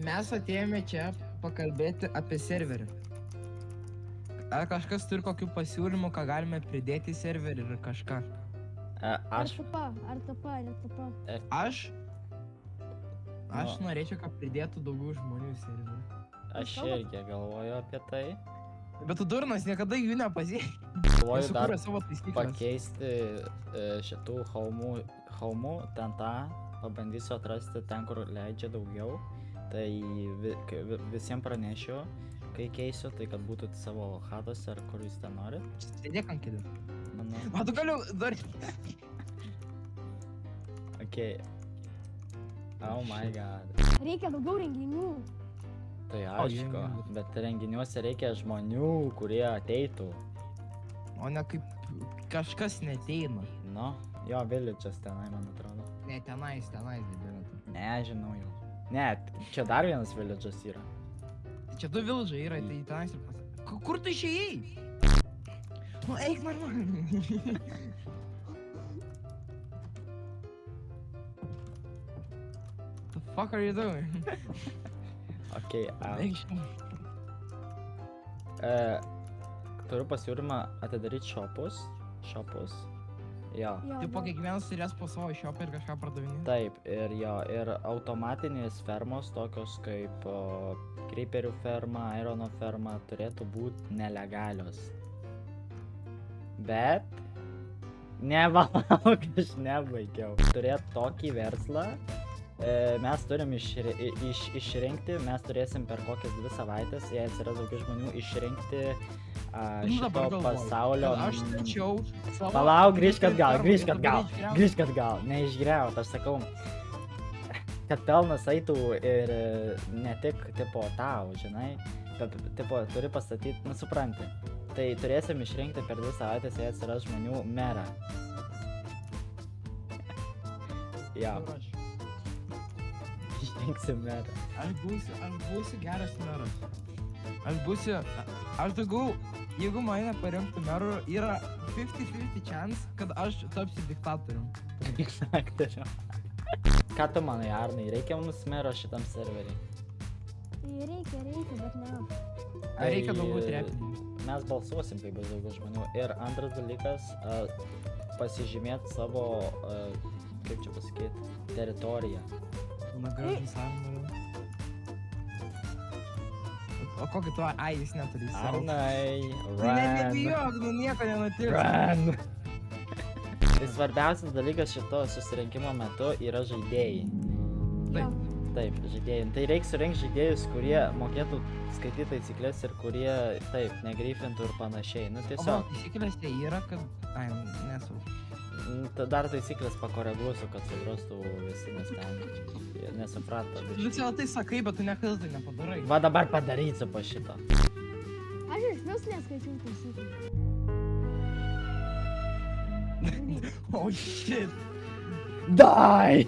Mes atėjome čia pakalbėti apie serverį. Ar kažkas turi kokių pasiūlymų, ką galime pridėti į serverį ir kažką? Aš... Ar tapa. Aš norėčiau, kad pridėtų daugiau žmonių į serverį. Aš irgi galvoju apie tai. Bet tu durnas, niekada jų nepasiekė. Galvoju dar Savo taisyklės. pakeisti šitų haumų, ten tą, pabandysiu atrasti ten, kur leidžia daugiau. Tai visiems pranešiu, kai keisiu, tai kad būtų savo chatose ar kur jūs ten norit. Sėdėk ant kėdės. Manau. O tu galiu dar... Okay. Oh my god. Reikia daugiau renginių. Tai aišku, bet renginiuose reikia žmonių, kurie ateitų. O ne kaip kažkas neteina. Nu, jo, village'as tenai, man atrodo. Ne, tenais vidurė. Ne, žinau jau. Ne, čia dar vienas village'as yra. Čia du village'ai yra, tai tenais ir pas... Kur tu išėjai? Nu, eik normaliai. The fuck are you doing? Okay, Eik šiandien. turiu pasiūlymą atidaryti šopus. Jo. Tipo, kiekvienas turės po savo shopą ir kažką pardavinėti. Taip, ir automatinės fermos, tokios kaip Creeperių ferma, Irono ferma, turėtų būti nelegalios. Bet... Nevalauk, aš nebaigiau. Turėt tokį verslą, mes turim išrinkti, mes turėsim per kokias 2 savaitės, jei atsiras daugiau žmonių, išrinkti šito pasaulio... Aš tačiau savo... Palauk, grįžk atgal, neišgriaut, aš sakau, kad pelnas eitų ir ne tik, tipo, tau, žinai, bet, tipo, turi pastatyti, nu, supranti. Tai turėsim išrinkti per 2 savaitės, jei atsiras žmonių, merą. Jo. Išrinksim merą. Aš būsiu geras meras. Aš daugiau, jeigu mane paremtų meru, yra 50-50 chance, kad aš tapsiu diktatorium. Diktatorium. Ką tu manai, Arnai, reikia mums mero šitam serveriai? Reikia, bet ne. Ar reikia daugiau trepinių? Mes balsuosim, kai bus daugiau žmonių. Ir antras dalykas, pasižymėti savo, kaip čia pasakyti, teritoriją. Na, gražus Arnai. O kokį tu, jis neturi savo. Arnai, Tai nebijok, nu nieko nenutiks. Run! Tai svarbiausias dalykas šito susirinkimo metu yra žaidėjai. Taip, žaidėjai. Tai reikia surinkti žaidėjus, kurie mokėtų skaityti taisyklės ir kurie, taip, negryfintų ir panašiai. Nu, tiesiog... O taisyklėse yra, kad... nesu. Dar taisyklės pakoreguosiu, kad suprastų visi, nes ten nesuprato. Tu čia tai sakai, bet tu niekada tai nepadarai. Va dabar padarysiu po šito. Aš iš vis neskaičiau taisyklių. Oh shit! Die!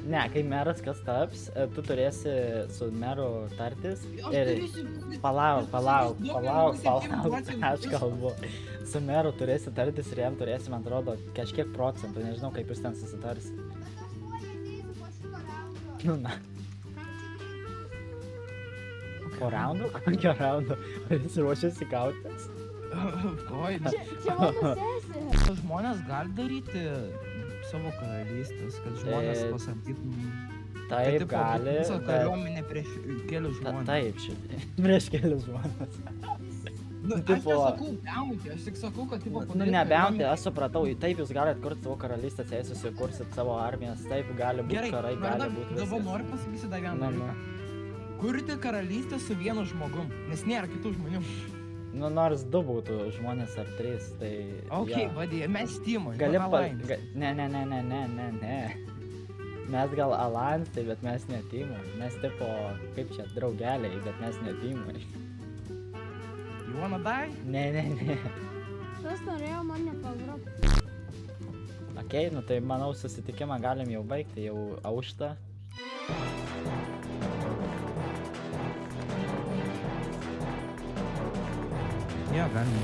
Ne, kai meras kas taps, tu turėsi su meru tartis ir... Palauk, aš kalbu. Su meru turėsi tartis ir jam turėsi, man atrodo, kažkiek procentų, nežinau, kaip jūs ten susitarsi. Nu, na. Po raundų? Kokio raundų? Ar jis ruošiasi kautis? Oi, Čia mano sesė. žmonės gali daryti savo karalystės, kad žmonės pasamdytų... Taip, gali, Visą kariuomenę prieš kelius žmonės. Taip, prieš kelius žmonės. Nu, aš nesakau biauti, aš tik sakau, kad tipo Nu, ne biauti, aš supratau, taip jūs galite kurti savo karalystės, jei susikursit savo armijas, taip gali būti karai, gali būti viskas. Dabar noriu pasakysi dar vieną dalyką. Kurti karalystę su vienu žmogum, nes nėra kitų žmonių. Nu, nors 2 būtų žmonės ar 3, tai... Ok, vadė, mes teamai, gali alliance. Ne. Mes gal alliance, bet mes ne teamai. Mes tipo, kaip čia, draugeliai, bet mes ne teamai. You wanna die? Ne. Tas norėjo man nepagrobti. Okei, nu tai manau susitikimą galim jau baigti, jau aušta. Jo, galim.